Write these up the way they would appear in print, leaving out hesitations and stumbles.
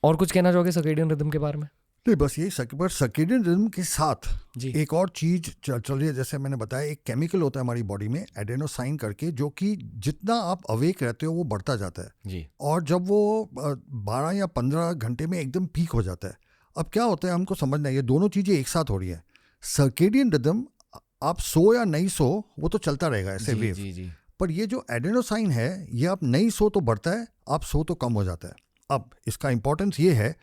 और कुछ कहना चाहोगे सर्केडियन रिदम के बारे में? नहीं, बस यही पर सर्केडियन रिदम के साथ जी एक और चीज चल रही है। जैसे मैंने बताया, एक केमिकल होता है हमारी बॉडी में एडेनोसाइन करके, जो कि जितना आप अवेक रहते हो वो बढ़ता जाता है, जी और जब वो 12 या 15 घंटे में एकदम पीक हो जाता है। अब क्या होता है, हमको समझना है, ये दोनों चीज़ें एक साथ हो रही है। सर्केडियन रिदम, आप सो या नहीं सो वो तो चलता रहेगा ऐसे जी वेव, जी जी पर ये जो एडेनोसाइन है, ये आप नहीं सो तो बढ़ता है, आप सो तो कम हो जाता है। अब इसका इंपॉर्टेंस ये है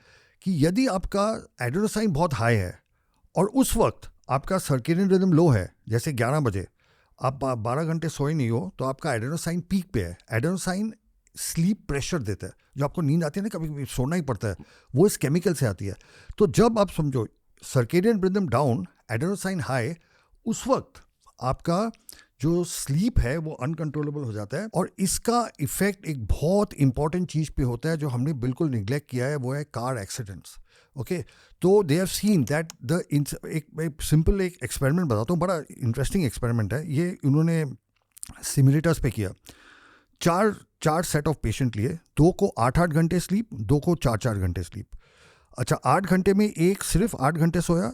कि यदि आपका एडेनोसाइन बहुत हाई है और उस वक्त आपका सर्केडियन रिदम लो है, जैसे 11 बजे आप 12 घंटे सोए नहीं हो, तो आपका एडेनोसाइन पीक पे है। एडेनोसाइन स्लीप प्रेशर देता है, जो आपको नींद आती है ना, कभी कभी सोना ही पड़ता है, वो इस केमिकल से आती है। तो जब आप समझो circadian rhythm down, adenosine high, उस वक्त आपका जो स्लीप है वो अनकंट्रोलेबल हो जाता है। और इसका इफेक्ट एक बहुत इंपॉर्टेंट चीज़ पे होता है जो हमने बिल्कुल निगलेक्ट किया है, वो है कार एक्सीडेंट्स। ओके, तो दे हैव सीन दैट एक सिंपल एक एक्सपेरिमेंट बताता हूँ, बड़ा इंटरेस्टिंग एक्सपेरिमेंट है ये। उन्होंने सिमुलेटर्स पे किया, चार सेट ऑफ पेशेंट लिए, 2 को 8-8 घंटे स्लीप, 2 को 4-4 घंटे स्लीप। अच्छा, 8 घंटे में एक सिर्फ 8 घंटे सोया,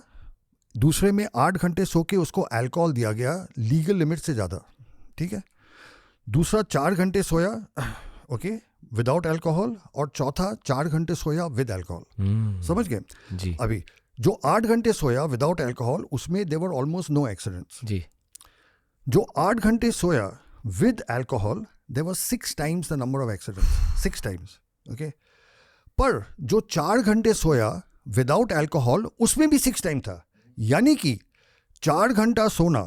दूसरे में 8 घंटे सो के उसको अल्कोहल दिया गया लीगल लिमिट से ज़्यादा, ठीक है। दूसरा 4 घंटे सोया, ओके, विदाउट अल्कोहल, और चौथा 4 घंटे सोया विद अल्कोहल। समझ गए? जी अभी जो 8 घंटे सोया विदाउट अल्कोहल, उसमें देवर ऑलमोस्ट नो एक्सीडेंट्स। जी जो 8 घंटे सोया with alcohol, there was 6 times the number of accidents, 6 times, okay. पर जो 4 घंटे सोया विदाउट अल्कोहल, उसमें भी 6 टाइम था। यानी कि 4 घंटा सोना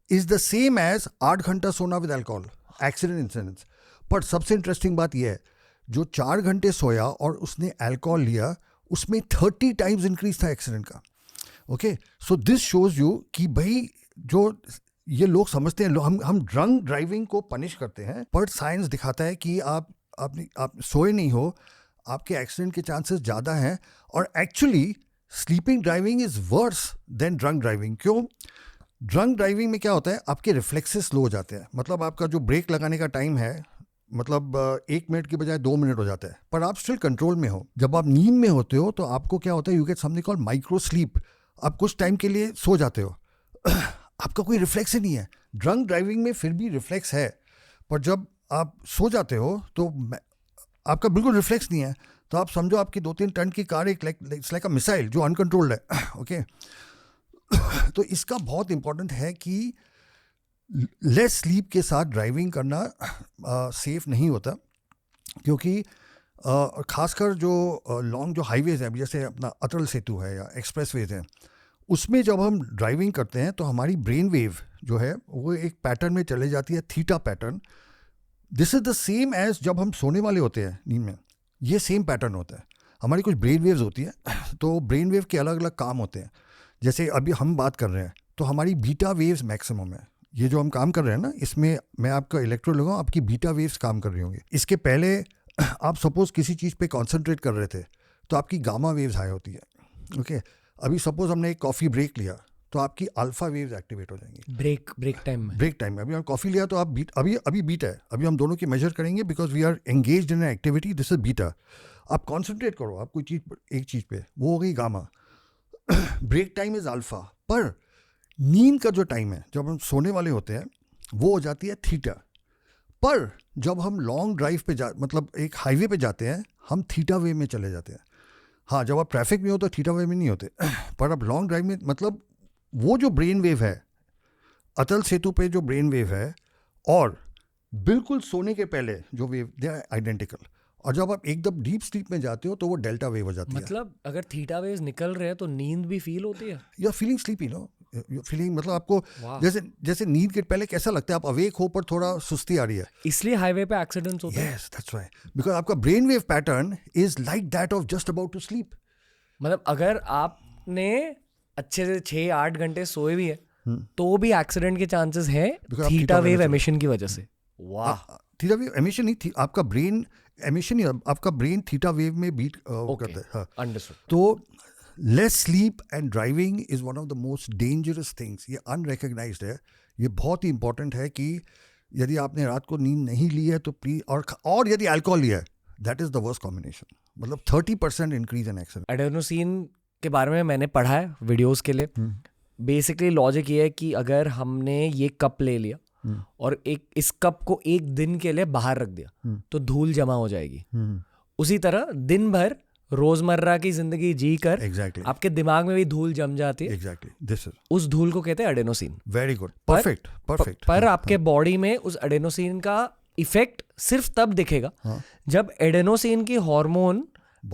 इज द सेम एज 8 घंटा सोना विद अल्कोहल एक्सीडेंट इंसिडेंट्स। पर सबसे इंटरेस्टिंग बात यह है, जो 4 घंटे सोया और उसने अल्कोहल लिया, उसमें 30 टाइम्स इंक्रीज था एक्सीडेंट का। Okay, so this shows you कि भाई, जो ये लोग समझते हैं, हम ड्रंक ड्राइविंग को पनिश करते हैं, पर साइंस दिखाता है कि आप सोए नहीं हो, आपके एक्सीडेंट के चांसेस ज़्यादा हैं। और actually sleeping driving is worse than drunk driving. क्यों? ड्रंक ड्राइविंग में क्या होता है, आपके रिफ्लेक्सेस स्लो हो जाते हैं, मतलब आपका जो ब्रेक लगाने का टाइम है, मतलब 1 मिनट की बजाय 2 मिनट हो जाता है, पर आप स्टिल कंट्रोल में हो। जब आप नींद में होते हो तो आपको क्या होता है, you get something called micro sleep. आप कुछ टाइम के लिए सो जाते हो, आपका कोई रिफ्लेक्स ही नहीं है। ड्रंक ड्राइविंग में फिर भी रिफ्लेक्स है, पर जब आप सो जाते हो तो आपका बिल्कुल रिफ्लेक्स नहीं है। तो आप समझो आपकी 2-3 टन की कार एक लाइक अ मिसाइल जो अनकंट्रोल्ड है। ओके, तो इसका बहुत इंपॉर्टेंट है कि लेस स्लीप के साथ ड्राइविंग करना सेफ नहीं होता, क्योंकि खासकर जो लॉन्ग जो हाईवेज हैं, जैसे अपना अटल सेतु है या एक्सप्रेसवेज हैं, उसमें जब हम ड्राइविंग करते हैं तो हमारी ब्रेन वेव जो है वो एक पैटर्न में चले जाती है, theta pattern. This is the same as जब हम सोने वाले होते हैं नींद में, ये सेम पैटर्न होता है। हमारी कुछ ब्रेन वेव्स होती है, तो ब्रेन वेव के अलग अलग काम होते हैं। जैसे अभी हम बात कर रहे हैं तो हमारी बीटा वेव्स मैक्सिमम है। ये जो हम काम कर रहे हैं ना, इसमें मैं आपका इलेक्ट्रोड लगाऊं, आपकी बीटा वेव्स काम कर रही होंगी। इसके पहले आप सपोज किसी चीज़ पे कॉन्सेंट्रेट कर रहे थे तो आपकी गामा वेव्स हाई होती है। ओके, अभी सपोज हमने एक कॉफ़ी ब्रेक लिया तो आपकी अल्फा वेव्स एक्टिवेट हो जाएंगी ब्रेक टाइम में अभी हम कॉफ़ी लिया तो आप बीट, अभी बीटा है, अभी हम दोनों की मेजर करेंगे because we are engaged in activity, this is beta. आप कॉन्सेंट्रेट करो आप कोई चीज़, एक चीज़ पे, वो हो गई gamma. Break time is alpha. पर नींद का जो टाइम है जब हम सोने वाले होते हैं, वो हो जाती है थीटा। पर जब हम लॉन्ग ड्राइव पे मतलब एक हाईवे पे जाते हैं, हम थीटा वे में चले जाते हैं। हाँ, जब आप ट्रैफिक में हो तो थीटा वे में नहीं होते, पर अब लॉन्ग ड्राइव में, मतलब वो जो ब्रेन वेव है अटल सेतु पे, जो ब्रेन वेव है, और बिल्कुल सोने के पहले जो वेव, दे आर आइडेंटिकल। और जब आप एकदम डीप स्लीप में जाते हो तो वो डेल्टा वेव हो जाती है। मतलब अगर थीटा वेव्स निकल रहे हैं तो नींद भी फील होती है? You are feeling sleepy, no, feeling, मतलब आपको वाह। जैसे नींद के पहले कैसा लगता है, आप अवेक हो पर थोड़ा सुस्ती आ रही है। इसलिए हाईवे पे एक्सीडेंट्स होते हैं? यस, दैट्स व्हाई, बिकॉज आपका brain wave pattern is like that of just about to sleep. मतलब अगर आपने अच्छे से 6-8 घंटे सोए भी है तो भी एक्सीडेंट के चांसेस है Because आप थीटा theta wave वेव में एमिशन की वजह से। वाह। थीटा वेव एमिशन नहीं थी, आपका ब्रेन एमिशन ही, आपका ब्रेन थीटा वेव में बीट करता है। हाँ, अंडरस्टूड। तो less sleep and driving is one of the most dangerous things. ये अनरिकग्नाइज्ड है। ये बहुत ही इंपॉर्टेंट है कि यदि आपने रात को नींद नहीं ली है तो प्लीज, और यदि अल्कोहल लिया है, that is the worst combination. मतलब 30% इंक्रीज इन एक्सीडेंट. एडेनोसिन के बारे में मैंने पढ़ा है वीडियोस के लिए. बेसिकली लॉजिक ये है कि अगर हमने ये कप ले लिया और इस कप को एक दिन के लिए बाहर रख दिया तो धूल जमा हो जाएगी. उसी तरह दिन भर रोजमर्रा की जिंदगी जी कर आपके दिमाग में भी धूल जम जाती है. दिस इज, उस धूल को कहते हैं एडेनोसिन. Very good, perfect. पर आपके बॉडी में उस एडेनोसिन का इफेक्ट सिर्फ तब दिखेगा जब एडेनोसिन की हार्मोन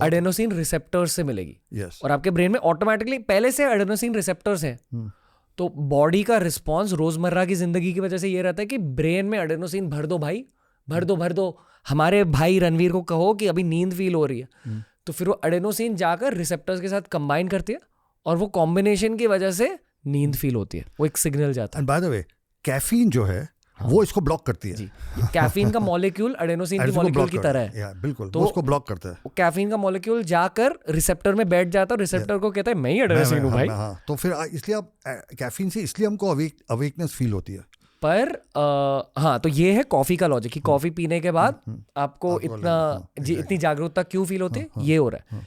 एडेनोसिन रिसेप्टर्स से मिलेगी. और आपके ब्रेन में ऑटोमेटिकली पहले से एडेनोसिन रिसेप्टर्स हैं. तो बॉडी का रिस्पॉन्स रोजमर्रा की जिंदगी की वजह से ये रहता है कि ब्रेन में एडेनोसिन भर दो भाई, भर दो. हमारे भाई रणवीर को कहो कि अभी नींद फील हो रही है, तो फिर वो एडेनोसिन जाकर रिसेप्टर्स के साथ कंबाइन करती है और वो कॉम्बिनेशन की वजह से नींद फील होती है. वो एक सिग्नल जाता है. And by the way caffeine जो है वो इसको ब्लॉक करती है. कैफीन का मॉलिक्यूल एडेनोसिन की मॉलिक्यूल की तरह है. बिल्कुल, तो उसको ब्लॉक करता है. कैफीन का मॉलिक्यूल जाकर रिसेप्टर में बैठ जाता है. रिसेप्टर को कहता है मैं ही एडेनोसिन हूं भाई. तो फिर इसलिए आप कैफीन से इसलिए हमको अवेकनेस फील होती है. पर हाँ, तो ये है कॉफी का लॉजिक कि कॉफी पीने के बाद आपको इतनी जागरूकता क्यों फील होती है. ये हो रहा है.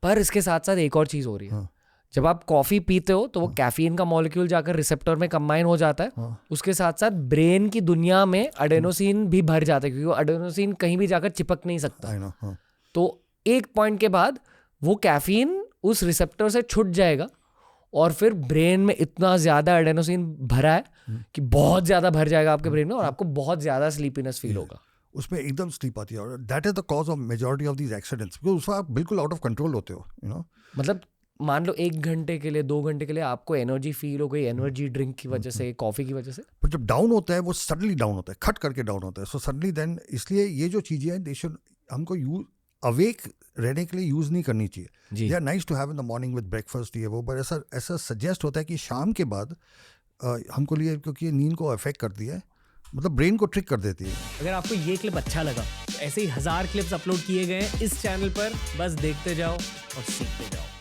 पर इसके साथ साथ एक और चीज हो रही है. जब आप कॉफी पीते हो तो वो कैफीन का मॉलिक्यूल जाकर रिसेप्टर में कंबाइन हो जाता है. उसके साथ साथ ब्रेन की दुनिया में एडेनोसिन भी भर जाता है क्योंकि वो एडेनोसिन कहीं भी जाकर चिपक नहीं सकता. तो एक पॉइंट के बाद वो कैफीन उस रिसेप्टर से छूट जाएगा और फिर ब्रेन में इतना ज्यादा एडेनोसिन भरा है कि बहुत ज्यादा भर जाएगा आपके ब्रेन में और आपको बहुत ज्यादा स्लीपीनेस फील होगा. उसमें एकदम स्लीप आती है और that is the cause of majority of these accidents. Because उसमें आप बिल्कुल आउट ऑफ कंट्रोल होते हो, यू नो. मतलब मान लो 1 घंटे के लिए 2 घंटे के लिए आपको एनर्जी फील हो गई एनर्जी ड्रिंक की वजह से, कॉफी की वजह से. पर जब डाउन होता है वो सडनली डाउन होता है, खट करके डाउन होता है. सो सडनली देन इसलिए ये जो चीजें हैं दे शुड हमको यूज अवेक रहने के लिए यूज नहीं करनी चाहिए. They are nice to have in the morning with breakfast ये वो, पर ऐसा सजेस्ट होता है कि शाम के बाद हमको लिए, क्योंकि नींद को अफेक्ट करती है, मतलब ब्रेन को ट्रिक कर देती है. अगर आपको ये क्लिप अच्छा लगा तो ऐसे ही 1000 क्लिप्स अपलोड किए गए हैं इस चैनल पर. बस देखते जाओ और सीखते जाओ.